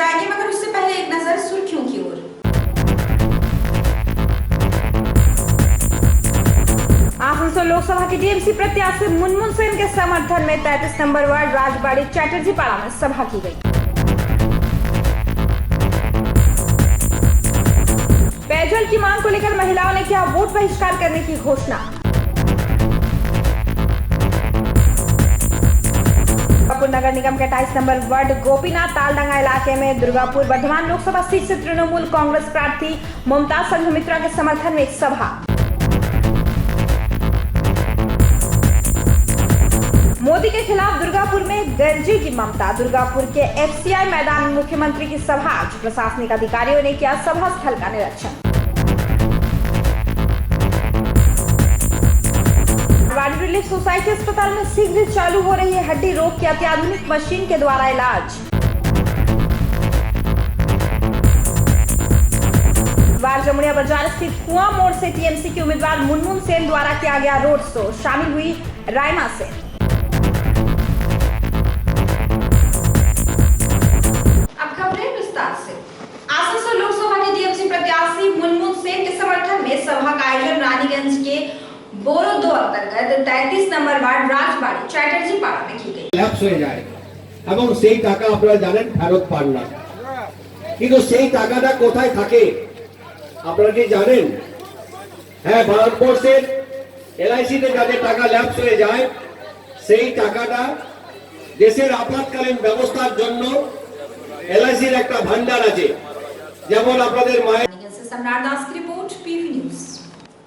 जाएंगे, मगर उससे पहले एक नजर सुर्खियों की ओर। आसनसोल लोकसभा की टीएमसी प्रत्याशी मुनमुन सेन के समर्थन में 33 नंबर वार्ड राजबाड़ी चैटर्जी पाड़ा में सभा की गई। पेयजल की मांग को लेकर महिलाओं ने किया वोट बहिष्कार करने की घोषणा। दुर्गापुर नगर निगम के 28 नंबर वार्ड गोपीनाथ तालडंगा इलाके में दुर्गापुर वर्धमान लोकसभा सीट से तृणमूल कांग्रेस प्रार्थी मुमताज संघमित्रा के समर्थन में एक सभा। मोदी के खिलाफ दुर्गापुर में गरजेगी ममता। दुर्गापुर के एफसीआई मैदान में मुख्यमंत्री की सभा। प्रशासनिक अधिकारियों ने किया सभा स्थल का निरीक्षण। वाडी रिलीफ सोसाइटी अस्पताल में शीघ्र चालू हो रही है हड्डी रोग की अत्याधुनिक मशीन के द्वारा इलाज। वार जमुड़िया बाजार स्थित कुआं मोड़ से टीएमसी की उम्मीदवार मुनमुन सेन द्वारा किया गया रोड शो। शामिल हुई राइमा सेन। आसनसोल लोकसभा के टीएमसी प्रत्याशी मुनमुन सेन के समर्थन में सभा का आयोजन रानीगंज के बोरो 2 अंतर्गत 33 नंबर वार्ड राजबाड़ी चैटर्जी पाड़ा में की गई। ল্যাপস হয়ে যায় এবং সেই টাকা আপনারা জানেন ফেরত পান না, কিন্তু সেই টাকাটা কোথায় থাকে আপনারা কি জানেন? হ্যাঁ, ভারতবর্ষের এলআইসিতে যাদের টাকা ল্যাপস হয়ে যায় সেই টাকাটা দেশের আপাতকালীন ব্যবস্থার জন্য এলআইসির একটা ভান্ডার আছে। যেমন আপনাদের মায়ের सम्राट दास की रिपोर्ट पीवी न्यूज।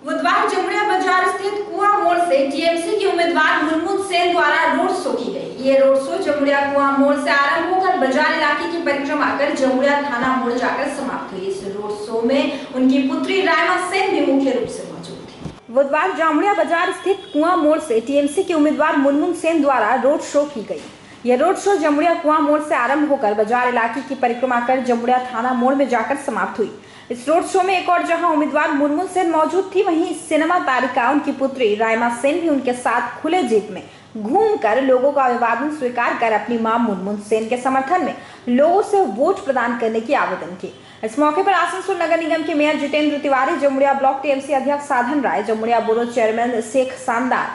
बुधवार जमुड़िया बाजार स्थित कुआं मोड़ से टीएमसी की उम्मीदवार मुनमुन सेन द्वारा रोड शो की गई। ये रोड शो जमुड़िया कुआं मोड़ से आरंभ होकर बाजार इलाके की परिक्रमा कर जमुड़िया थाना मोड़ जाकर समाप्त हुई। इस रोड शो में उनकी पुत्री राइमा सेन भी मुख्य रूप से मौजूद थी। बुधवार जामुड़िया बाजार स्थित कुआं मोड़ से टीएमसी की उम्मीदवार मुनमुन सेन द्वारा रोड शो की गई। यह रोड शो जमुड़िया कुआं मोड़ से आरंभ होकर बाजार इलाके की परिक्रमा कर जमुड़िया थाना मोड़ में जाकर समाप्त हुई। इस रोड शो में एक और जहां उम्मीदवार मुनमुन सेन मौजूद थी, वहीं सिनेमा तारिका उनकी पुत्री राइमा सेन भी उनके साथ खुले जीप में घूमकर लोगों का अभिवादन स्वीकार कर अपनी मां मुनमुन सेन के समर्थन में लोगों से वोट प्रदान करने की आवेदन की। इस मौके पर आसनसोल नगर निगम के mayor Jitendra Tiwari, Jamuria block TMC अध्यक्ष साधन राय, जमुड़िया बोरो चेयरमैन शेख शानदार,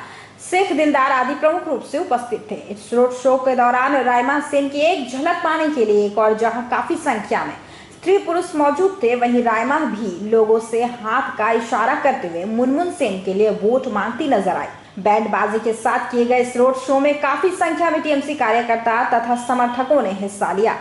शेख दिलदार आदि प्रमुख रूप से उपस्थित थे। इस रोड शो के दौरान राइमा सेन की एक झलक पाने के लिए एक और जहां काफी संख्या में स्त्री पुरुष मौजूद थे, वहीं राइमा भी लोगों से हाथ का इशारा करते हुए मुनमुन सेन के लिए वोट मांगती नजर आई। बैंड बाजी के साथ किए गए इस रोड शो में काफी संख्या में टीएमसी कार्यकर्ता तथा समर्थकों ने हिस्सा लिया।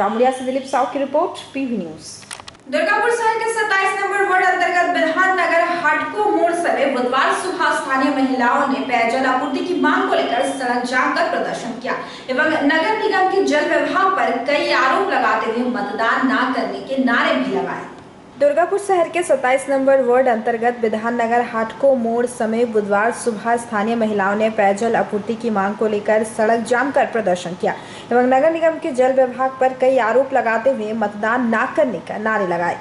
उमरिया से दिलीप साव की रिपोर्ट, पीवी न्यूज। दुर्गापुर शहर के 27 नंबर वार्ड अंतर्गत बिधान नगर हटको मोड़ समेत बुधवार सुबह स्थानीय महिलाओं ने पेयजल आपूर्ति की मांग को लेकर सड़क जाम कर प्रदर्शन किया एवं नगर निगम के जल विभाग पर कई आरोप लगाते हुए मतदान न करने के नारे भी लगाए। दुर्गापुर शहर के 27 नंबर वार्ड अंतर्गत बिधान नगर हाटको मोड़ समेत बुधवार सुबह स्थानीय महिलाओं ने पेयजल आपूर्ति की मांग को लेकर सड़क जाम कर प्रदर्शन किया एवं नगर निगम के जल विभाग पर कई आरोप लगाते हुए मतदान न करने का नारे लगाए।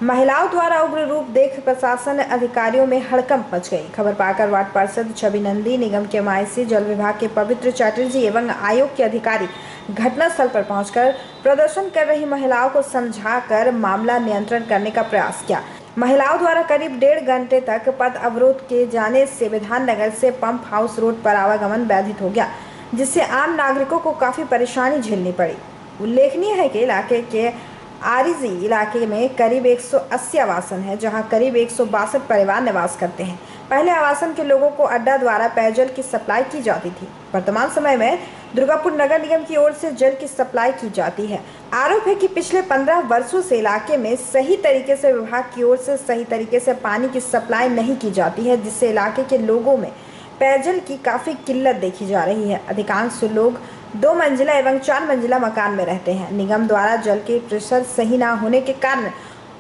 महिलाओं द्वारा उग्र रूप देख प्रशासन अधिकारियों में हड़कंप मच गई। खबर पाकर वार्ड पार्षद छवि नंदी, निगम के MIC, जल विभाग के पवित्र चैटर्जी एवं आयोग के अधिकारी घटनास्थल पर पहुंचकर प्रदर्शन कर रही महिलाओं को समझाकर मामला नियंत्रण करने का प्रयास किया। महिलाओं द्वारा करीब 1.5 घंटे तक पथ अवरोध किए जाने से बिधान नगर से पंप हाउस रोड पर आवागमन बाधित हो गया, जिससे आम नागरिकों को काफी परेशानी झेलनी पड़ी। उल्लेखनीय है कि इलाके के आरिजी इलाके में करीब 180 आवासन है, जहां करीब 162 परिवार निवास करते हैं। पहले आवासन के लोगों को अड्डा द्वारा पेयजल की सप्लाई की जाती थी। वर्तमान समय में दुर्गापुर नगर निगम की ओर से जल की सप्लाई की जाती है। आरोप है कि पिछले 15 वर्षों से इलाके में सही तरीके से विभाग की ओर से सही तरीके से पानी की सप्लाई नहीं की जाती है, जिससे इलाके के लोगों में पेयजल की काफी किल्लत देखी जा रही है। अधिकांश लोग 2 मंजिला एवं 4 मंजिला मकान में रहते हैं। निगम द्वारा जल के प्रेशर सही न होने के कारण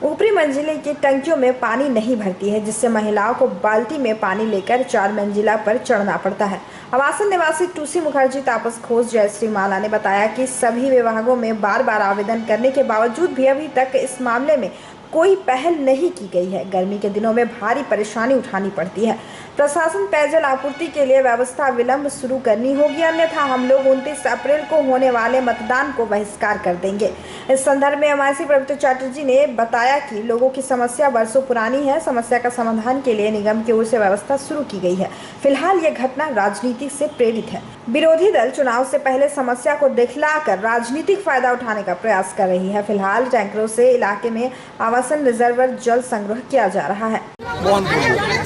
ऊपरी मंजिले की टंकियों में पानी नहीं भरती है, जिससे महिलाओं को बाल्टी में पानी लेकर 4 मंजिला पर चढ़ना पड़ता है। आवासन निवासी टूसी मुखर्जी, तापस खोज, जयश्री माला ने बताया कि सभी विभागों में बार-बार आवेदन करने के बावजूद भी अभी तक इस मामले में कोई पहल नहीं की गई है। गर्मी के दिनों में भारी परेशानी उठानी पड़ती है। प्रशासन पेयजल आपूर्ति के लिए व्यवस्था विलंब शुरू करनी होगी, अन्यथा हम लोग 29 अप्रैल को होने वाले मतदान को बहिष्कार कर देंगे। इस संदर्भ में MIC पवित्र चैटर्जी ने बताया कि लोगों की समस्या वर्षों पुरानी है। समस्या का समाधान के लिए निगम की ओर से व्यवस्था शुरू की गई है। फिलहाल यह घटना राजनीति से प्रेरित है। विरोधी दल चुनाव से पहले समस्या को दिखलाकर राजनीतिक फायदा उठाने का प्रयास कर रही है। फिलहाल टैंकरों से इलाके में आवासन रिजर्वर जल संग्रह किया जा रहा है।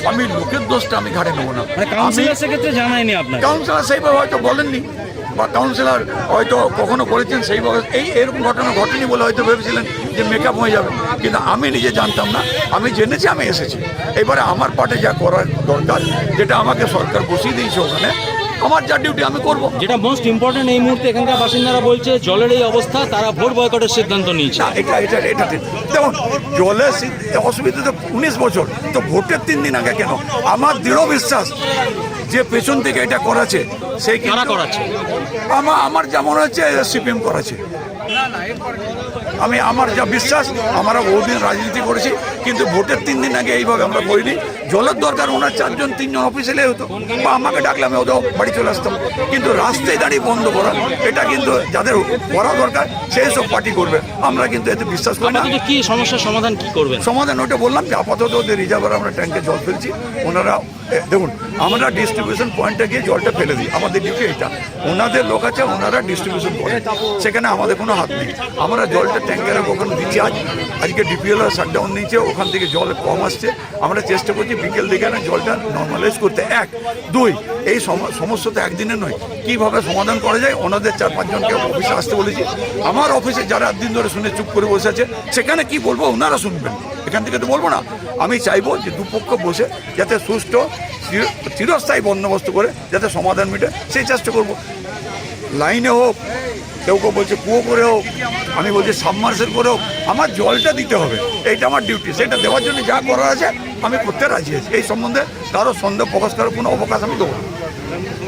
আমি লোকের দোষটা আমি ঘাড়ে নেবো না। কাউন্সিলর সেক্ষেত্রে জানায়নি আপনার? কাউন্সিলর সেইভাবে হয়তো বলেননি বা কাউন্সিলর হয়তো কখনো বলেছেন সেইভাবে এরকম ঘটনা ঘটেনি বলে হয়তো ভেবেছিলেন যে মেকআপ হয়ে যাবে, কিন্তু আমি নিজে জানতাম না। আমি জেনেছি, আমি এসেছি। এবারে আমার পার্টে যা করার দরকার, যেটা আমাকে সরকার বসিয়ে দিয়েছে ওখানে, আমার যা ডিউটি আমি করব। যেটা মোস্ট ইম্পর্টেন্ট এই মুহূর্তে এখানকার বাসিন্দারা বলছে জলের এই অবস্থা, তারা ভোট বয়কটের সিদ্ধান্ত নিয়েছে। না, এটা ঠিক। দেখুন, জলের অসুবিধা তো 19 বছর, তো ভোটের 3 দিন আগে কেন? আমার দৃঢ় বিশ্বাস যে পেছন থেকে এটা করাছে সেই কারা করাচ্ছে? আমার যা মনে হচ্ছে CPM করাছে। আমার যা বিশ্বাস, আমরা বহুদিন রাজনীতি করেছি, কিন্তু ভোটের 3 দিন আগে এইভাবে আমরা করিনি। জলের দরকার ওনার 4-3 জন অফিসে এলে হতো, বা আমাকে ডাকলে আমি ওদের বাড়ি চলে আসতাম। কিন্তু রাস্তায় দাঁড়িয়ে বন্ধ করা, এটা কিন্তু যাদের করা দরকার সেই সব পার্টি করবে। আমরা কিন্তু এতে বিশ্বাস করি না। কি সমস্যার সমাধান কি করবেন? সমাধান ওটা বললাম যে আপাতত ওদের রিজার্ভার আমরা ট্যাঙ্কে জল ফেলছি। ওনারা দেখুন, আমরা ডিস্ট্রিবিউশন পয়েন্টে গিয়ে জলটা ফেলে দিই, আমাদের ডিউটি এটা। ওনাদের লোক আছে, ওনারা ডিস্ট্রিবিউশন করে, সেখানে আমাদের কোনো হাত নেই। আমরা জলটা ট্যাঙ্কারে ওখানে দিচ্ছি। আজকে DPL শাটডাউন নিয়েছে, ওখান থেকে জল কম আসছে। আমরা চেষ্টা করছি বিকেল দিকে জলটা নর্মালাইজ করতে। 1, 2 এই সমস্যা তো একদিনে নয়। কীভাবে সমাধান করা যায়, ওনাদের 4-5 জনকে অফিসে আসতে বলেছি। আমার অফিসে যারা দিন ধরে শুনে চুপ করে বসে আছে, সেখানে কি বলবো ওনারা শুনবেন, এখান থেকে তো বলবো না। আমি চাইবো যে দুপক্ষ বসে যাতে সুষ্ঠু চিরস্থায়ী বন্দোবস্ত করে যাতে সমাধান মিটে, সেই চেষ্টা করবো। লাইনে হোক, কেউ বলছে কুয়ো করে হোক, আমি বলছি সাবমার্সেল করে হোক, আমার জলটা দিতে হবে, এইটা আমার ডিউটি। সেটা দেওয়ার জন্য যা করার আছে আমি করতে রাজি আছি। এই সম্বন্ধে কারো সন্দেহ প্রকাশ করার কোনো অবকাশ আমি দেবো।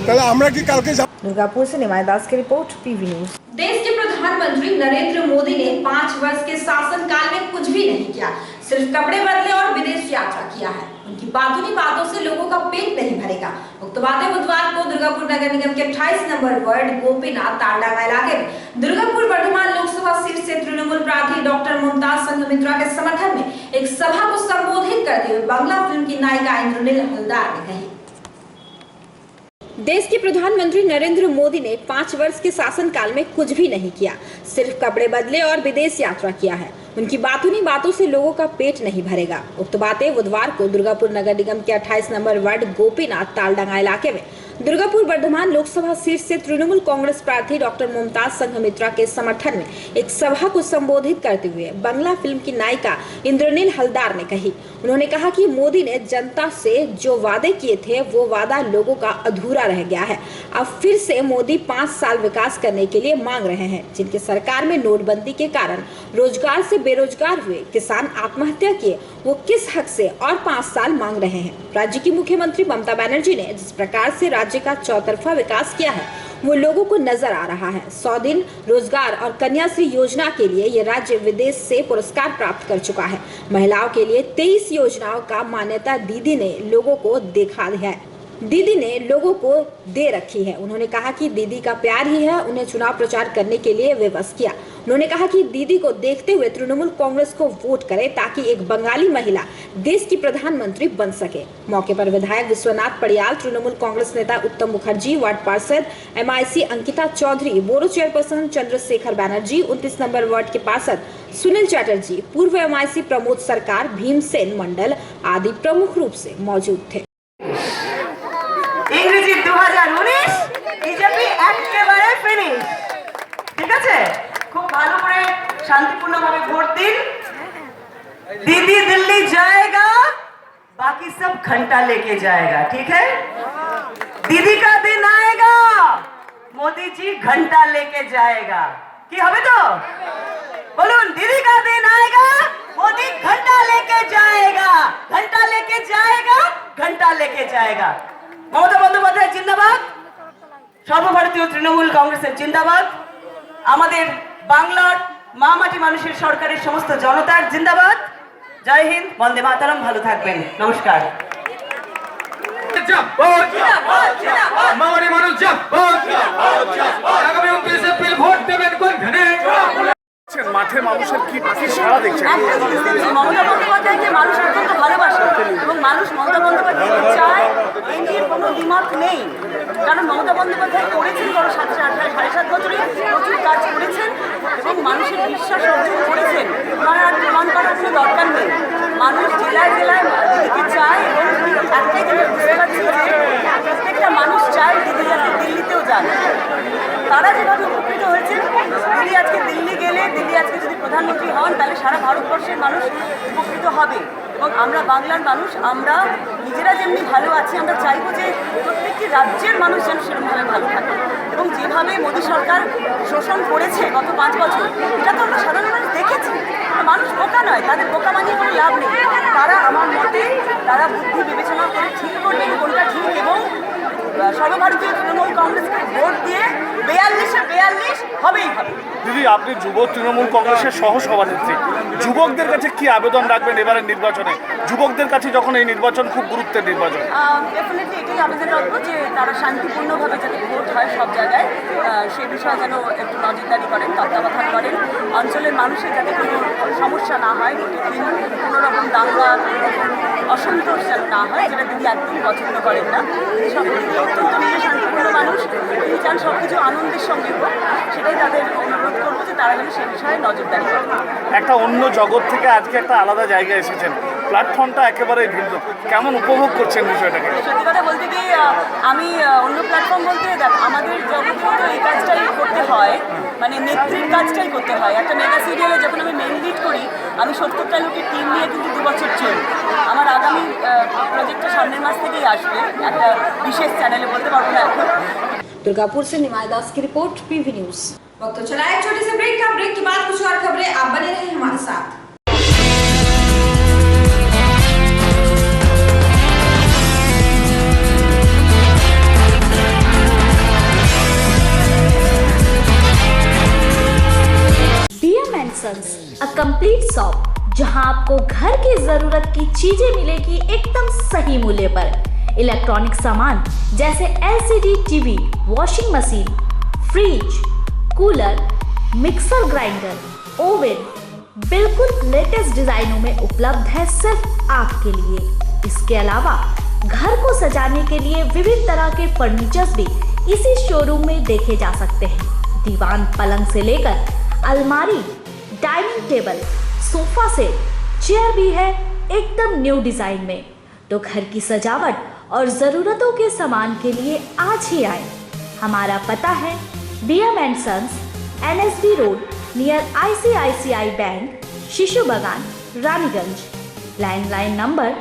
তাহলে আমরা কি কালকে दुर्गापुर से निमाय दास की रिपोर्ट, PV न्यूज। देश के प्रधानमंत्री नरेंद्र मोदी ने 5 वर्ष के शासनकाल में कुछ भी नहीं किया, सिर्फ कपड़े बदले और विदेश यात्रा किया है। उनकी बातों से लोगों का पेट नहीं भरेगा। उक्त बातें बुधवार को दुर्गापुर नगर निगम के 28 नंबर वार्ड गोपीनाथ तालडांगा इलाके में दुर्गापुर वर्धमान लोकसभा सीट से तृणमूल प्रार्थी डॉक्टर मुमताज संघ मित्रा के समर्थन में एक सभा को संबोधित करते हुए बांग्ला फिल्म की नायिका इंद्रनील हलदार ने कही। देश के प्रधानमंत्री नरेंद्र मोदी ने 5 वर्ष के शासनकाल में कुछ भी नहीं किया, सिर्फ कपड़े बदले और विदेश यात्रा किया है। उनकी बातों से लोगों का पेट नहीं भरेगा। उक्त बातें बुधवार को दुर्गापुर नगर निगम के 28 नंबर वार्ड गोपीनाथ तालडांगा इलाके में दुर्गापुर वर्धमान लोकसभा सीट से तृणमूल कांग्रेस प्रार्थी डॉक्टर मुमताज संघमित्रा के समर्थन में एक सभा को संबोधित करते हुए बंगला फिल्म की नायिका इंद्रनील हलदार ने कही। उन्होंने कहा कि मोदी ने जनता से जो वादे किए थे वो वादा लोगों का अधूरा रह गया है। अब फिर से मोदी 5 साल विकास करने के लिए मांग रहे हैं। जिनके सरकार में नोटबंदी के कारण रोजगार से बेरोजगार हुए, किसान आत्महत्या किए, वो किस हक से और 5 साल मांग रहे हैं। राज्य की मुख्यमंत्री ममता बनर्जी ने जिस प्रकार से राज्य का चौतरफा विकास किया है वो लोगों को नजर आ रहा है। 100 दिन रोजगार और कन्याश्री योजना के लिए ये राज्य विदेश से पुरस्कार प्राप्त कर चुका है। महिलाओं के लिए 23 योजनाओं का मान्यता दीदी ने लोगों को दे रखी है। उन्होंने कहा कि दीदी का प्यार ही है उन्हें चुनाव प्रचार करने के लिए विवश किया। उन्होंने कहा कि दीदी को देखते हुए तृणमूल कांग्रेस को वोट करें ताकि एक बंगाली महिला देश की प्रधानमंत्री बन सके। मौके पर विधायक विश्वनाथ पड़ियाल, तृणमूल कांग्रेस नेता उत्तम मुखर्जी, वार्ड पार्षद MIC Ankita Chaudhary, borough chairperson Chandrashekhar Banerjee, 29 number ward के पार्षद सुनील चैटर्जी, पूर्व MIC प्रमोद सरकार, भीमसेन मंडल आदि प्रमुख रूप से मौजूद थे। इंग्रेजी 2019 বিজেপি একেবারে ফিনিশ। ঠিক আছে, খুব ভালো করে শান্তিপূর্ণভাবে ভোট দিন। दीदी दिल्ली जाएगा, बाकी सब घंटा लेके जाएगा। ठीक है, दीदी का दिन आएगा, मोदी जी घंटा लेके जाएगा। কি হবে তো বলুন, दीदी का दिन आएगा, मोदी घंटा लेके जाएगा, घंटा लेके जाएगा, घंटा लेके जाएगा। মমতা বন্দ্যোপাধ্যায় জিন্দাবাদ, সর্বভারতীয় তৃণমূল কংগ্রেসের জিন্দাবাদ, আমাদের বাংলার মা মাটি মানুষের সরকারের সমস্ত জনতার জিন্দাবাদ। জয় হিন্দ, বন্দে মাতরম, ভালো থাকবেন, নমস্কার। মাঠে মানুষের কি সাড়া দেখছেন? মমতা বন্দ্যোপাধ্যায়কে মানুষ অত্যন্ত ভালোবাসে এবং মানুষ মমতা বন্দ্যোপাধ্যায়কে চায়, এই নিয়ে কোনো দ্বিমত নেই। কারণ মমতা বন্দ্যোপাধ্যায় করেছেন গত 7.5 বছরে প্রচুর কাজ করেছেন এবং মানুষের বিশ্বাস অর্জন করেছেন। ওনার আর প্রমাণ করার কোনো দরকার নেই। মানুষ জেলায় জেলায় দিদিকে চায় এবং একটাই জিনিস বুঝতে পারছি যে প্রত্যেকটা মানুষ চায় দিদি যাতে দিল্লিতেও যান। তারা যেভাবে উপকৃত হয়েছেন, দিদি আজকে দিল্লি গেলে, দিদি আজকে যদি প্রধানমন্ত্রী হন তাহলে সারা ভারতবর্ষের মানুষ উপকৃত হবে। এবং আমরা বাংলার মানুষ, আমরা নিজেরা যেমনি ভালো আছি, আমরা চাইবো যে প্রত্যেকটি রাজ্যের মানুষ যেন সেরকমভাবে ভালো থাকে। এবং যেভাবে মোদী সরকার শোষণ করেছে গত 5 বছর, এটা তো আমরা সাধারণ মানুষ দেখেছি। মানুষ বোকা নয়, তাদের বোকা বানিয়ে কোনো লাভ নেই। তারা আমার মতে তারা বুদ্ধি বিবেচনা করে ঠিক করবেন কোনটা ঠিক এবং সর্বভারতীয় তৃণমূল কংগ্রেসকে ভোট দিয়ে 42 হবেই হবে। দিদি, আপনি যুব তৃণমূল কংগ্রেসের সহ সভানেত্রী, যুবকদের কাছে কি আবেদন রাখবেন এবারের নির্বাচনে? যুবকদের কাছে যখন এই নির্বাচন খুব গুরুত্বের নির্বাচন, ডেফিনেটলি এটাই আবেদন রাখবো যে তারা শান্তিপূর্ণভাবে যাতে ভোট হয় সব জায়গায়, সে বিষয়ে যেন একটু নজরদারি করেন, তত্ত্বাবধান করেন। অঞ্চলের মানুষের যাতে কোনো সমস্যা না হয়, ভোটের দিন কোনো রকম দাঙ্গা, অসন্তোষ যেন না হয়, যেটা দিদি একদম পছন্দ করেন না। সব অত্যন্ত নিজে শান্তিপূর্ণ মানুষ, তিনি চান সব কিছু আনন্দের সঙ্গে হোক। সেটাই তাদের অনুরোধ করবো যে তারা যেন সে বিষয়ে নজরদারি করেন। একটা অন্য জগৎ থেকে আজকে একটা আলাদা জায়গায় এসেছেন, প্ল্যাটফর্মটা একেবারেই ভিন্ন, কেমন উপভোগ করছেন বিষয়টাকে? সত্যি কথা বলতে কি, আমি অন্য প্ল্যাটফর্ম বলতে দেখ, আমাদের জগৎকেও তো এই কাজটাই করতে হয়, মানে নেত্রীর কাজটাই করতে হয়। একটা মেগা সিরিয়ালে যখন আমি মেইন লিড করি, আমি 70টা লোকের টিম নিয়ে কিন্তু 2 বছর চলি। আমার আগামী প্রজেক্টটা সামনের মাস থেকেই আসবে, একটা বিশেষ চ্যানেলে, বলতে পারবো না এখন। दुर्गापुर से निमाय दास की रिपोर्ट, PV न्यूज। वक्त तो चला एक छोटे से ब्रेक का। ब्रेक के बाद कुछ और खबरें, आप बने रहें हमारे साथ। DM & Sons, a complete shop जहां आपको घर की जरूरत की चीजें मिलेगी एकदम सही मूल्य पर। इलेक्ट्रॉनिक सामान जैसे LCD TV, washing machine, fridge, cooler, mixer grinder, oven बिल्कुल लेटेस्ट डिजाइनों में उपलब्ध है सिर्फ आपके लिए। इसके अलावा घर को सजाने के लिए विविध तरह के फर्नीचर्स भी इसी शोरूम में देखे जा सकते हैं। दीवान पलंग से लेकर अलमारी, dining table, sofa set, chair भी है एकदम न्यू डिजाइन में। तो घर की सजावट और ज़रूरतों के सामान के लिए आज ही आए। हमारा पता है DM and sons, NSB road near ICICI bank, Shishu Bagan, Raniganj. Landline number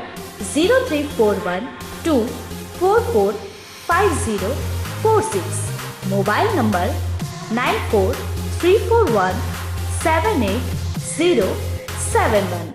0341244546, mobile number 9434178071।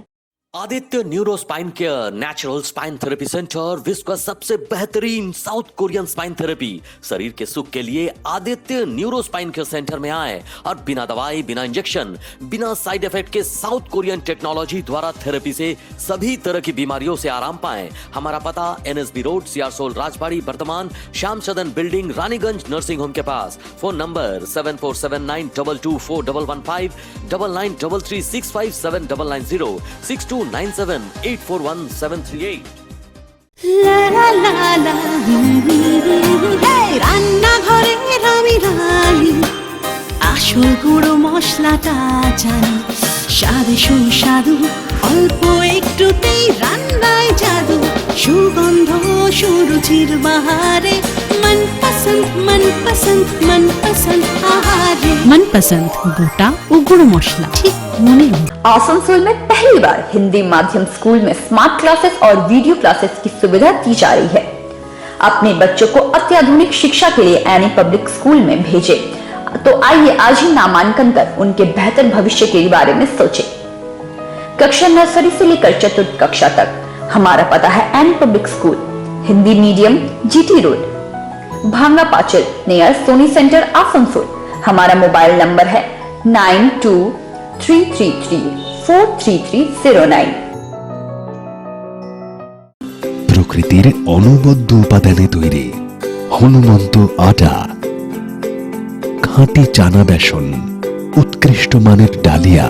Aditya neuro spine care natural spine therapy centre, विश्व का सबसे बेहतरीन साउथ कोरियन स्पाइन थेरेपी। शरीर के सुख के लिए Aditya neuro spine care centre में आए और बिना दवाई, बिना इंजेक्शन, बिना साइड इफेक्ट के साउथ कोरियन टेक्नोलॉजी द्वारा थेरेपी से सभी तरह की बीमारियों से आराम पाएं। हमारा पता NSB रोड, सियारसोल राजबाड़ी, वर्तमान श्याम सदन बिल्डिंग, रानीगंज नर्सिंग होम के पास। Phone number 7479224115, 9933657990, 6297841738। রান্নাঘরে আমি রানী, আসল গুঁড়ো মশলাটা জানি, স্বাদে সুস্বাদু অল্প একটুতেই রান্নায় জাদু, সুগন্ধ সুরুচির বাহারে मनपसंद मनपसंद मनपसंद आहारे। मनपसंद गोटा ও গুঁড়ো মশলা ঠিক মনে রয়ে। आसनसोल में पहली बार हिंदी माध्यम स्कूल में स्मार्ट क्लासेस और वीडियो क्लासेस की सुविधा दी जा रही है। अपने बच्चों को अत्याधुनिक शिक्षा के लिए एनी पब्लिक स्कूल में भेजें। तो आइए आज ही नामांकन कर उनके बेहतर भविष्य के बारे में सोचें। कक्षा नर्सरी से लेकर चतुर्थ कक्षा तक हमारा पता है Annie public school, Hindi medium, GT road, Bhanga Pachal near Sony centre, Asansol. हमारा मोबाइल नंबर है 9233343309। প্রকৃতির অনবদ্য উপাদানে তৈরি হনুমন্ত আটা, খাঁটি চানা বেসন, উৎকৃষ্ট মানের ডালিয়া,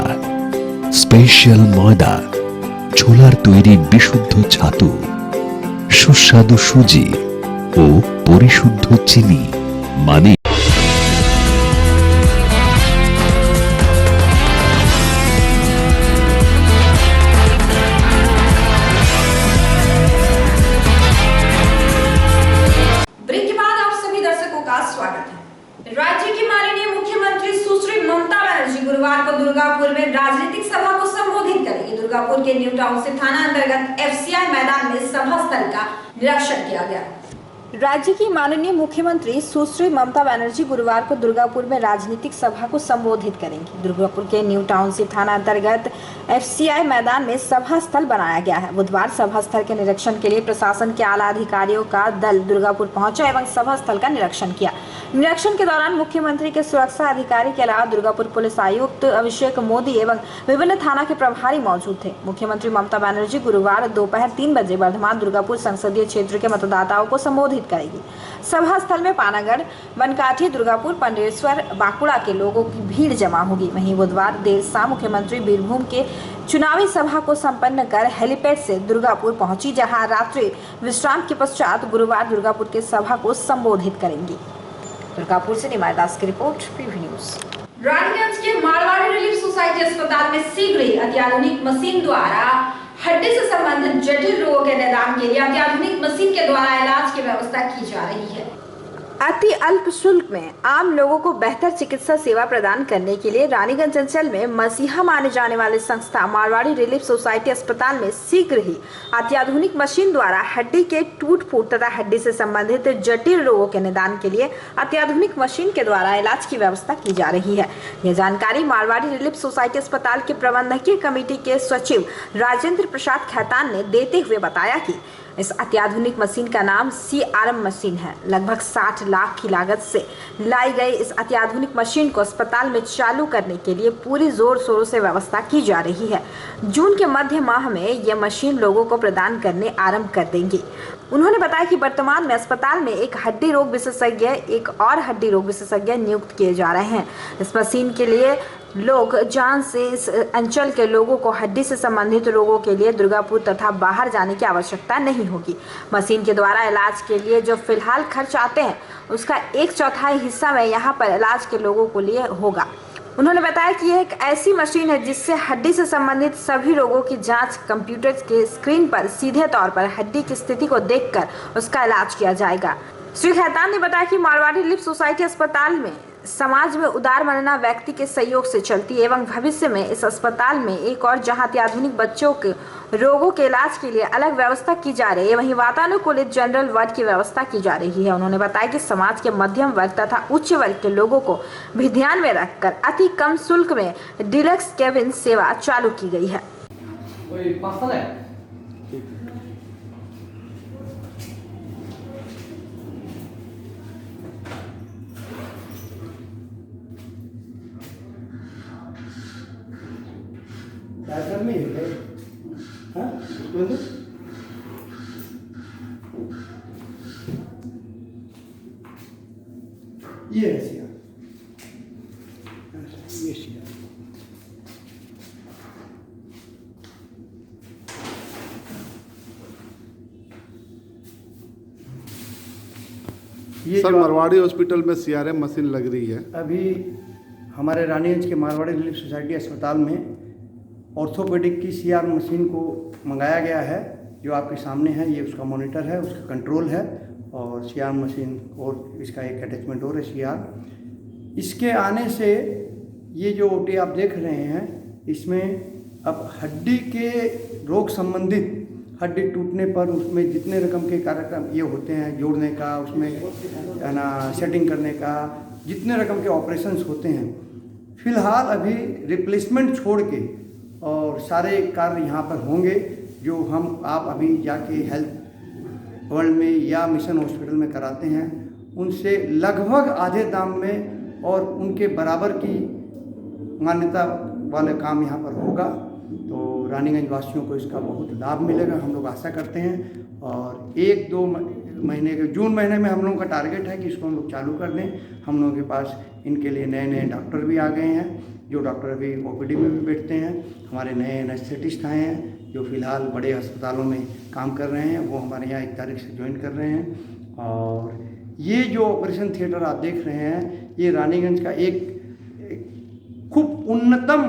স্পেশাল ময়দা, ছোলার তৈরি বিশুদ্ধ ছাতু, সুস্বাদু সুজি ও পরিশুদ্ধ চিনি মানে ब्रेक के बाद आप सभी दर्शकों का स्वागत है। राज्य की माननीय मुख्यमंत्री सुश्री ममता बनर्जी गुरुवार को दुर्गापुर में राजनीतिक सभा को संबोधित करेंगी। दुर्गापुर के न्यू टाउनशिप थाना अंतर्गत FCI मैदान में सभा स्थल का निरीक्षण किया गया। राज्य की माननीय मुख्यमंत्री सुश्री ममता बनर्जी गुरुवार को दुर्गापुर में राजनीतिक सभा को संबोधित करेंगी। दुर्गापुर के न्यू टाउनशिप थाना अंतर्गत FCI मैदान में सभा स्थल बनाया गया है। बुधवार सभा स्थल के निरीक्षण के लिए प्रशासन के आला अधिकारियों का दल दुर्गापुर पहुंचा एवं सभा स्थल का निरीक्षण किया। निरीक्षण के दौरान मुख्यमंत्री के सुरक्षा अधिकारी के अलावा दुर्गापुर पुलिस आयुक्त अभिषेक मोदी एवं विभिन्न थाना के प्रभारी मौजूद थे। मुख्यमंत्री ममता बनर्जी गुरुवार दोपहर 3 बजे वर्धमान दुर्गापुर संसदीय क्षेत्र के मतदाताओं को संबोधित करेगी। सभा स्थल में पानागढ़, बनकाठी, दुर्गापुर, पंडेश्वर, बांकुड़ा के लोगों की भीड़ जमा होगी। वहीं बुधवार देर शाम मुख्यमंत्री बीरभूम के चुनावी सभा को संपन्न कर हेलीपैड से दुर्गापुर पहुंची, जहां रात्रि विश्राम के पश्चात गुरुवार दुर्गापुर के सभा को संबोधित करेंगी। दुर्गापुर से निमाय दास की रिपोर्ट, PV न्यूज। रानीगंज के मारवाड़ी रिलीफ सोसाइटी अस्पताल में शीघ्र ही अत्याधुनिक मशीन द्वारा हड्डी से संबंधित जटिल रोगों के निदान के लिए अत्याधुनिक मशीन के द्वारा इलाज की व्यवस्था की जा रही है। अति अल्प शुल्क में आम लोगों को बेहतर चिकित्सा सेवा प्रदान करने के लिए रानीगंज अंचल में मसीहा माने जाने वाले संस्था मारवाड़ी रिलीफ सोसाइटी अस्पताल में शीघ्र ही अत्याधुनिक मशीन द्वारा हड्डी के टूट फूट तथा हड्डी से संबंधित जटिल रोगों के निदान के लिए अत्याधुनिक मशीन के द्वारा इलाज की व्यवस्था की जा रही है। यह जानकारी मारवाड़ी रिलीफ सोसाइटी अस्पताल के प्रबंधकीय कमेटी के सचिव राजेंद्र प्रसाद खैतान ने देते हुए बताया कि इस अत्याधुनिक मशीन का नाम CRM मशीन है। लगभग 60 लाख की लागत से लाई गई इस अत्याधुनिक मशीन को अस्पताल में चालू करने के लिए पूरी जोर शोरों से व्यवस्था की जा रही है। जून के मध्य माह में यह मशीन लोगों को प्रदान करने आरंभ कर देंगी। उन्होंने बताया कि वर्तमान में अस्पताल में एक हड्डी रोग विशेषज्ञ, एक और हड्डी रोग विशेषज्ञ नियुक्त किए जा रहे हैं। इस मशीन के लिए लोग जान से इस अंचल के लोगों को हड्डी से संबंधित रोगों के लिए दुर्गापुर तथा बाहर जाने की आवश्यकता नहीं होगी। मशीन के द्वारा इलाज के लिए जो फिलहाल खर्च आते हैं उसका 1/4 हिस्सा में यहाँ पर इलाज के लोगों को लिए होगा। उन्होंने बताया कि यह एक ऐसी मशीन है जिससे हड्डी से संबंधित सभी रोगों की जांच कंप्यूटर के स्क्रीन पर सीधे तौर पर हड्डी की स्थिति को देखकर उसका इलाज किया जाएगा। श्री खैतान ने बताया कि मारवाड़ी लिप सोसाइटी अस्पताल में समाज में उदार मनना व्यक्ति के सहयोग से चलती है एवं भविष्य में इस अस्पताल में एक और जहां अत्याधुनिक बच्चों के रोगों के इलाज के लिए अलग व्यवस्था की जा रही है, वहीं वातानुकूलित जनरल वार्ड की व्यवस्था की जा रही है। उन्होंने बताया कि समाज के मध्यम वर्ग तथा उच्च वर्ग के लोगों को भी ध्यान में रखकर अति कम शुल्क में डिलक्स केबिन सेवा चालू की गई है। ये है सिया, ये सिया। सर, मारवाड़ी हॉस्पिटल में सीआरएम मशीन लग रही है। अभी हमारे रानीगंज के मारवाड़ी रिलीफ सोसाइटी अस्पताल में ऑर्थोपेडिक की सीआर मशीन को मंगाया गया है, जो आपके सामने है। ये उसका मॉनिटर है, उसका कंट्रोल है और सीआर मशीन और इसका एक अटैचमेंट और है सीआर। इसके आने से ये जो ओटी आप देख रहे हैं, इसमें अब हड्डी के रोग संबंधित हड्डी टूटने पर उसमें जितने रकम के कार्यक्रम ये होते हैं, जोड़ने का, उसमें है ना सेटिंग करने का, जितने रकम के ऑपरेशंस होते हैं, फिलहाल अभी रिप्लेसमेंट छोड़ के और सारे कार्य यहाँ पर होंगे, जो हम आप अभी जाके हेल्थ वर्ल्ड में या मिशन हॉस्पिटल में कराते हैं, उनसे लगभग आधे दाम में और उनके बराबर की मान्यता वाले काम यहाँ पर होगा। तो रानीगंज वासियों को इसका बहुत लाभ मिलेगा, हम लोग आशा करते हैं। और 1-2 महीने के जून महीने में हम लोगों का टारगेट है कि इसको हम लोग चालू कर दें। हम लोगों के पास इनके लिए नए डॉक्टर भी आ गए हैं, जो डॉक्टर अभी ओपीडी में भी बैठते हैं। हमारे नए एनेस्थेटिस्ट आए हैं, जो फिलहाल बड़े अस्पतालों में काम कर रहे हैं, वो हमारे यहाँ 1 तारीख से ज्वाइन कर रहे हैं। और ये जो ऑपरेशन थिएटर आप देख रहे हैं, ये रानीगंज का एक खूब उन्नतम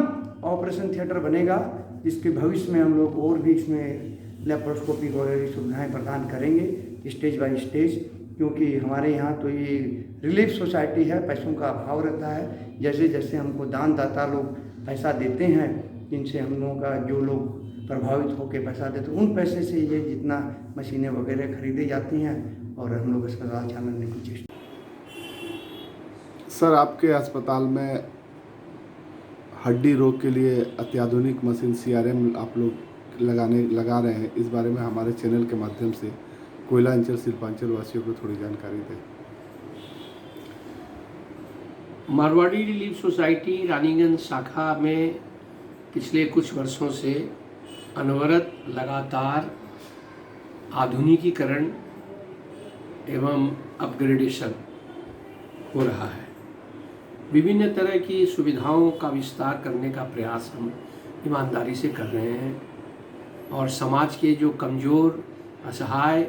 ऑपरेशन थिएटर बनेगा, जिसके भविष्य में हम लोग और भी इसमें लेप्रोस्कोपी वगैरह सुविधाएँ प्रदान करेंगे स्टेज बाय स्टेज। क्योंकि हमारे यहाँ तो ये रिलीफ सोसाइटी है, पैसों का अभाव रहता है। जैसे जैसे हमको दानदाता लोग पैसा देते हैं, जिनसे हम लोगों का जो लोग प्रभावित होकर पैसा देते हैं, उन पैसे से ये जितना मशीनें वगैरह खरीदी जाती हैं और हम लोग अस्पताल चलाने की चेष्टा। सर, आपके अस्पताल में हड्डी रोग के लिए अत्याधुनिक मशीन सीआरएम आप लोग लगा रहे हैं, इस बारे में हमारे चैनल के माध्यम से कोयला अंचल शिल्पांचल वासियों को थोड़ी जानकारी दें। मारवाड़ी रिलीफ सोसाइटी रानीगंज शाखा में पिछले कुछ वर्षों से अनवरत लगातार आधुनिकीकरण एवं अपग्रेडेशन हो रहा है। विभिन्न तरह की सुविधाओं का विस्तार करने का प्रयास हम ईमानदारी से कर रहे हैं और समाज के जो कमज़ोर, असहाय,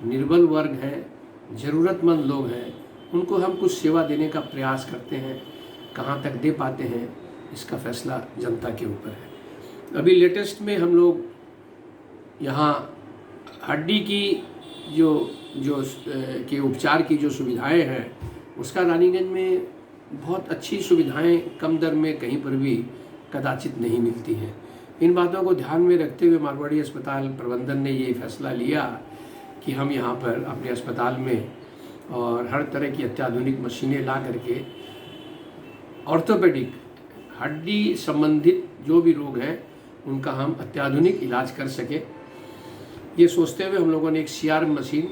निर्बल वर्ग हैं, ज़रूरतमंद लोग हैं, उनको हम कुछ सेवा देने का प्रयास करते हैं। कहाँ तक दे पाते हैं, इसका फैसला जनता के ऊपर है। अभी लेटेस्ट में हम लोग यहाँ हड्डी की जो के उपचार की जो सुविधाएं हैं, उसका रानीगंज में बहुत अच्छी सुविधाएं कम दर में कहीं पर भी कदाचित नहीं मिलती हैं। इन बातों को ध्यान में रखते हुए मारवाड़ी अस्पताल प्रबंधन ने ये फैसला लिया कि हम यहाँ पर अपने अस्पताल में और हर तरह की अत्याधुनिक मशीनें ला करके ऑर्थोपेडिक हड्डी संबंधित जो भी रोग हैं उनका हम अत्याधुनिक इलाज कर सके। ये सोचते हुए हम लोगों ने एक सीआर मशीन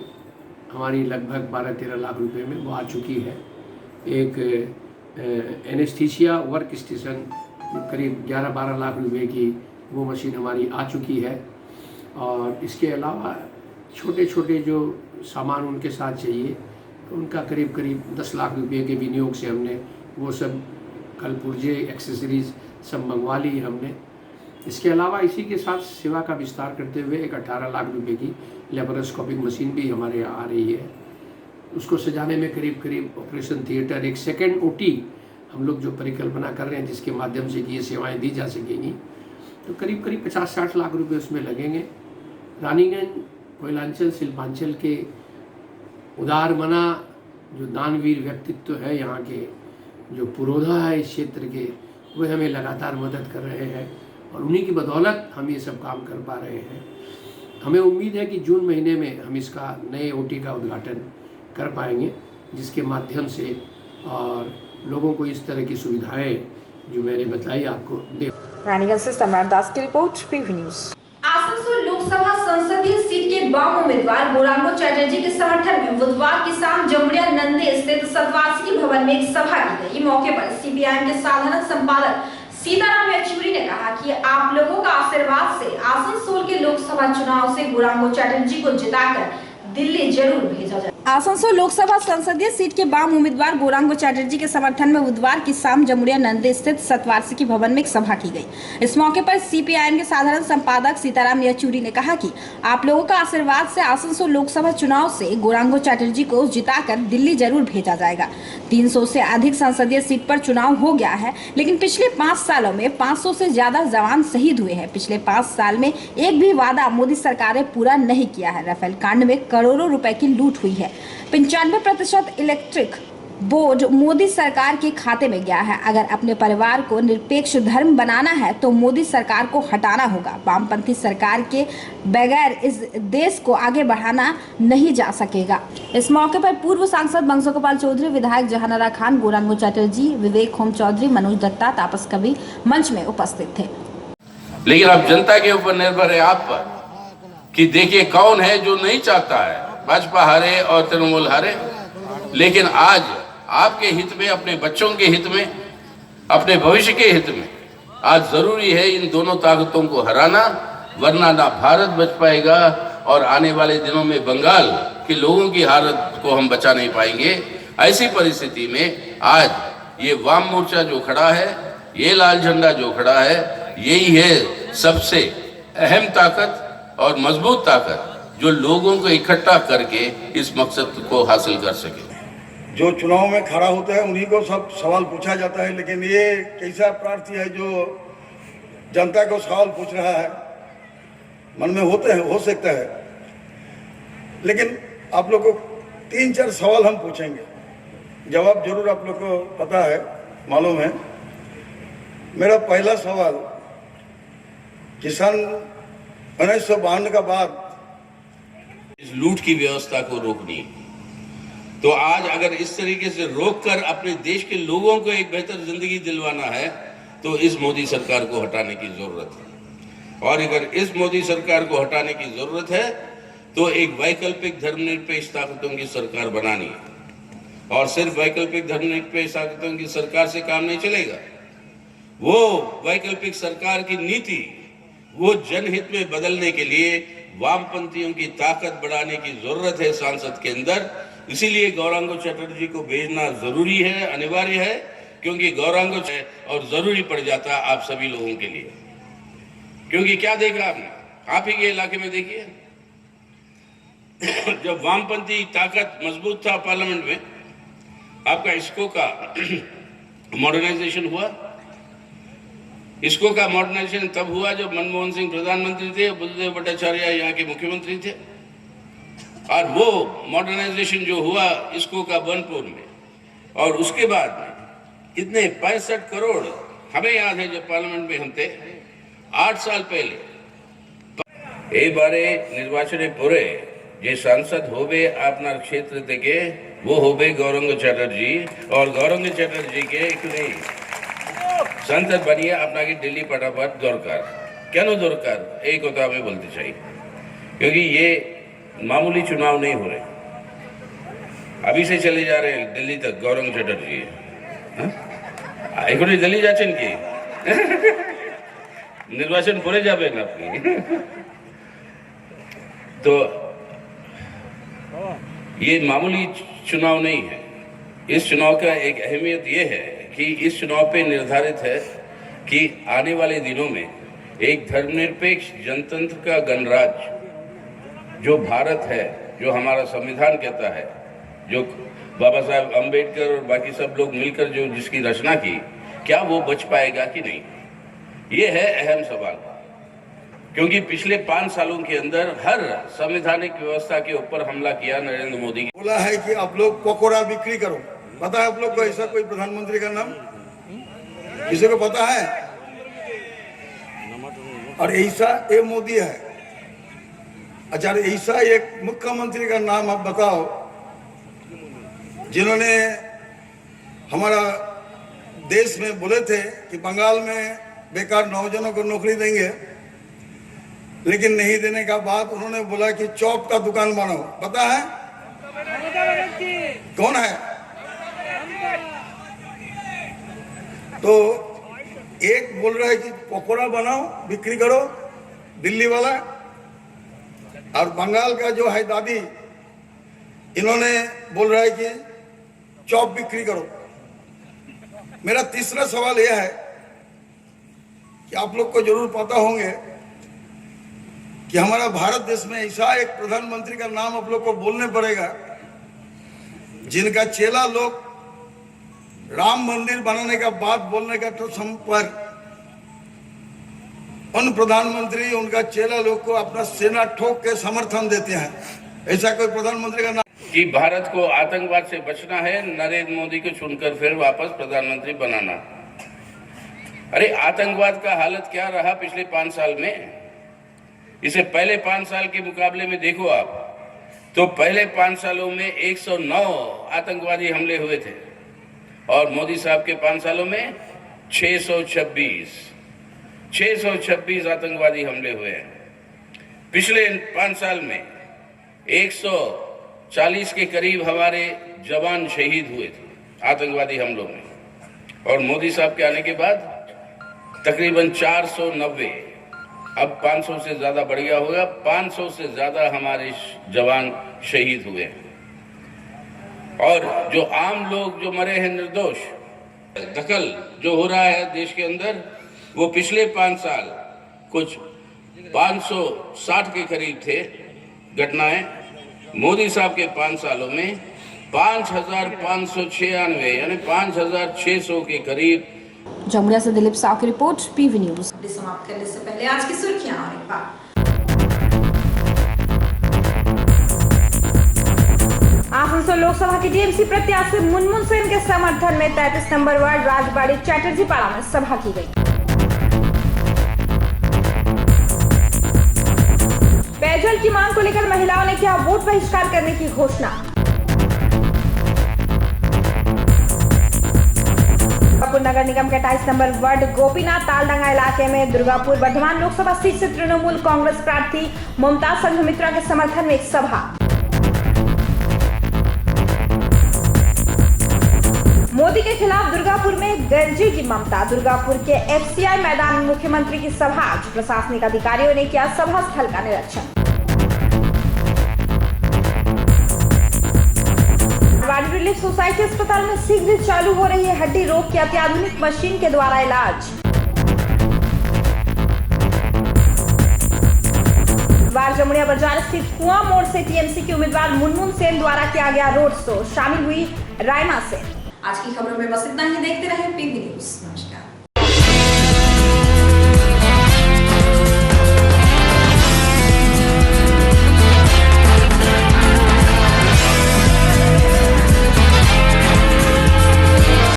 हमारी लगभग 12-13 लाख रुपए में वो आ चुकी है। एक एनेस्थीसिया वर्क स्टेशन करीब 11-12 लाख रुपए की वो मशीन हमारी आ चुकी है। और इसके अलावा छोटे छोटे जो सामान उनके साथ चाहिए, उनका करीब 10 लाख रुपए के विनियोग से हमने वो सब कल पुर्जे एक्सेसरीज सब मंगवा ली हमने। इसके अलावा इसी के साथ सेवा का विस्तार करते हुए एक 18 लाख रुपए की लेप्रोस्कोपिक मशीन भी हमारे यहाँ आ रही है। उसको सजाने में करीब ऑपरेशन थिएटर, एक सेकेंड ओटी हम लोग जो परिकल्पना कर रहे हैं जिसके माध्यम से कि ये सेवाएं दी जा सकेंगी, तो करीब करीब 50-60 लाख रुपए उसमें लगेंगे। रानीगंज, कोयलांचल, शिल्पांचल के उदार मना जो दानवीर व्यक्तित्व है, यहाँ के जो पुरोधा है इस क्षेत्र के, वे हमें लगातार मदद कर रहे हैं और उन्हीं की बदौलत हम ये सब काम कर पा रहे हैं। हमें उम्मीद है कि जून महीने में हम इसका नए ओटी का उद्घाटन कर पाएंगे, जिसके माध्यम से और लोगों को इस तरह की सुविधाएं जो मैंने बताई आपको दे। रानीगंज से सम्राट दास की report, PV news. Asansol Lok Sabha संसदीय सीट के वाम उम्मीदवार गौरांग चटर्जी के समर्थन में बुधवार की शाम जमुड़िया नंदे स्थित सतवार्षिकी भवन में एक सभा की गई। मौके पर सीपीआईएम के साधारण संपादक सीताराम येचुरी ने कहा कि आप लोगों का आशीर्वाद से आसनसोल के लोकसभा चुनाव से गौरांग चटर्जी को जिताकर दिल्ली जरूर भेजा जाए। आसनसोल लोकसभा संसदीय सीट के वाम उम्मीदवार गौरांग चटर्जी के समर्थन में बुधवार की शाम जमुड़िया नंदे स्थित सतवार्षिकी भवन में एक सभा की गई। इस मौके पर सीपीआईएम के साधारण संपादक सीताराम येचुरी ने कहा कि आप लोगों का आशीर्वाद से आसनसोल लोकसभा चुनाव से गौरांग चटर्जी को जिताकर दिल्ली जरूर भेजा जाएगा। 300 से अधिक संसदीय सीट पर चुनाव हो गया है, लेकिन पिछले 5 सालों में 500 से ज्यादा जवान शहीद हुए हैं। पिछले 5 साल में एक भी वादा मोदी सरकार ने पूरा नहीं किया है। राफेल कांड में करोड़ों रुपए की लूट हुई है। 95% इलेक्ट्रिक बोर्ड मोदी सरकार के खाते में गया है। अगर अपने परिवार को निरपेक्ष धर्म बनाना है तो मोदी सरकार को हटाना होगा। वामपंथी सरकार के बगैर इस देश को आगे बढ़ाना नहीं जा सकेगा। इस मौके पर पूर्व सांसद बंसो गोपाल चौधरी, विधायक जहानारा खान, गौरांग चटर्जी, विवेक होम चौधरी, मनोज दत्ता, तापस कवि मंच में उपस्थित थे। लेकिन अब जनता के ऊपर निर्भर है आप पर कि देखिए कौन है जो नहीं चाहता है भाजपा हारे और तृणमूल हारे। लेकिन आज आपके हित में, अपने बच्चों के हित में, अपने भविष्य के हित में आज जरूरी है इन दोनों ताकतों को हराना, वरना ना भारत बच पाएगा और आने वाले दिनों में बंगाल के लोगों की हालत को हम बचा नहीं पाएंगे। ऐसी परिस्थिति में आज ये वाम मोर्चा जो खड़ा है, ये लाल झंडा जो खड़ा है, यही है सबसे अहम ताकत और मजबूत ताकत जो लोगों को इकट्ठा करके इस मकसद को हासिल कर सके। जो चुनाव में खड़ा होता है उन्हीं को सब सवाल पूछा जाता है, लेकिन ये कैसा प्रार्थी है जो जनता को सवाल पूछ रहा है। मन में हो सकता है, लेकिन आप लोग को 3-4 सवाल हम पूछेंगे, जवाब जरूर आप लोग को पता है, मालूम है। मेरा पहला सवाल, किसान 1952 का बाद इस लूट की व्यवस्था को रोकनी है, तो आज अगर इस तरीके से रोककर अपने देश के लोगों को एक बेहतर जिंदगी दिलवाना है तो इस मोदी सरकार को हटाने की जरूरत है। और अगर इस मोदी सरकार को हटाने की जरूरत है तो एक वैकल्पिक धर्मनिरपेक्ष ताकतों की सरकार बनानी है। और सिर्फ वैकल्पिक धर्मनिरपेक्ष ताकतों की सरकार से काम नहीं चलेगा। वो वैकल्पिक सरकार की नीति वो जनहित में बदलने के लिए वामपंथियों की ताकत बढ़ाने की जरूरत है सांसद के अंदर। इसीलिए गौरांग चटर्जी को भेजना जरूरी है, अनिवार्य है, क्योंकि गौरांग और जरूरी पड़ जाता है आप सभी लोगों के लिए। क्योंकि क्या देखा आपने, आप ही के इलाके में देखिए, जब वामपंथी ताकत मजबूत था पार्लियामेंट में, आपका इसको का मॉडर्नाइजेशन हुआ। इसको का मॉडर्नाइजेशन तब हुआ जब मनमोहन सिंह प्रधानमंत्री थे, बुद्धदेव भट्टाचार्य यहाँ के मुख्यमंत्री थे। और वो मॉडर्नाइजेशन जो हुआ इसको का बनपुर में, और उसके बाद में कितने 65 करोड़, हमें याद है जब पार्लियामेंट में हम थे 8 साल पहले, ए बारे निर्वाचन पूरे जे सांसद होबे अपना क्षेत्र থেকে वो होबे गौरांग चटर्जी। और गौरांग चटर्जी के एक नहीं सांसद बनिए আপনাকে दिल्ली फटाफट दरकार। क्यों दरकार एक কথা हमें बोलते चाहिए, क्योंकि ये मामूली चुनाव नहीं हो रहे। अभी से चले जा रहे हैं दिल्ली तक गौरांग चटर्जी। এখন दिल्ली যাচ্ছেন কি निर्वाचन পরে যাবেন আপনি। तो ये मामूली चुनाव नहीं है। इस चुनाव का एक अहमियत ये है कि इस चुनाव पे निर्धारित है कि आने वाले दिनों में एक धर्मनिरपेक्ष जनतंत्र का गणराज्य जो भारत है, जो हमारा संविधान कहता है, जो बाबा साहब अंबेडकर और बाकी सब लोग मिलकर जो जिसकी रचना की, क्या वो बच पाएगा कि नहीं, ये है अहम सवाल। क्योंकि पिछले 5 सालों के अंदर हर संवैधानिक व्यवस्था के ऊपर हमला किया नरेंद्र मोदी। बोला है कि आप लोग पकोड़ा बिक्री करो। पता है आप लोग को ऐसा कोई प्रधानमंत्री का नाम किसी को पता है? और ऐसा ये मोदी है। अच्छा, ऐसा एक मुख्यमंत्री का नाम आप बताओ जिन्होंने हमारा देश में बोले थे कि बंगाल में बेकार नौजवानों को नौकरी देंगे, लेकिन नहीं देने का बाद उन्होंने बोला कि चौक का दुकान बनाओ। पता है कौन है? तो एक बोल रहा है कि पकोड़ा बनाओ बिक्री करो, दिल्ली वाला, और बंगाल का जो है दादी, इन्होंने बोल रहा है कि चौक बिक्री करो। मेरा तीसरा सवाल यह है कि आप लोग को जरूर पता होंगे कि हमारा भारत देश में ऐसा एक प्रधानमंत्री का नाम आप लोग को बोलने पड़ेगा जिनका चेला लोग राम मंदिर बनाने का बात बोलने का तो पर उन प्रधानमंत्री उनका चेला लोग को अपना सेना ठोक के समर्थन देते हैं। ऐसा कोई प्रधानमंत्री का नाम कि भारत को आतंकवाद से बचना है, नरेंद्र मोदी को चुनकर फिर वापस प्रधानमंत्री बनाना। अरे आतंकवाद का हालत क्या रहा पिछले 5 साल में? इसे पहले 5 साल के मुकाबले में देखो आप, तो पहले 5 सालों में 109 आतंकवादी हमले हुए थे और मोदी साहब के 5 सालों में 626 आतंकवादी हमले हुए हैं। पिछले 5 साल में 140 के करीब हमारे जवान शहीद हुए थे आतंकवादी हमलों में, और मोदी साहब के आने के बाद तकरीबन 490, अब 500 से ज्यादा बढ़ गया होगा, 500 से ज्यादा हमारे जवान शहीद हुए हैं। और जो आम लोग जो मरे हैं निर्दोष, दखल जो हो रहा है देश के अंदर, वो पिछले 5 साल कुछ 560 के करीब थे घटनाएं। मोदी साहब के 5 सालों में 5596 यानी 5600 के करीब। जमुरिया से दिलीप साव की रिपोर्ट, पीवी न्यूज। समाप्त करने से पहले आज की सुर्खियां और एक बार। आसनसोल लोकसभा की टीएमसी प्रत्याशी मुनमुन सेन के समर्थन में 33 नंबर वार्ड राजबाड़ी चैटर्जी पाड़ा में सभा की गई। पेयजल की मांग को लेकर महिलाओं ने किया वोट बहिष्कार करने की घोषणा। दुर्गापुर नगर निगम के 28 नंबर वार्ड गोपीनाथ तालडंगा इलाके में दुर्गापुर वर्धमान लोकसभा सीट से तृणमूल कांग्रेस प्रार्थी मुमताज संघमित्रा के समर्थन में एक सभा। मोदी के खिलाफ दुर्गापुर में गरजी की ममता। दुर्गापुर के एफसीआई मैदान में मुख्यमंत्री की सभा। प्रशासनिक अधिकारियों ने किया सभा स्थल का निरीक्षण। वाडी रिलीफ सोसाइटी अस्पताल में शीघ्र चालू हो रही है हड्डी रोग की अत्याधुनिक मशीन के द्वारा इलाज। वार जमुड़िया बाजार स्थित कुआं मोड़ से टीएमसी के उम्मीदवार मुनमुन सेन द्वारा किया गया रोड शो। शामिल हुई रायमा सेन। आज की खबरों में बस इतना ही। देखते रहे पीवी न्यूज। नमस्कार।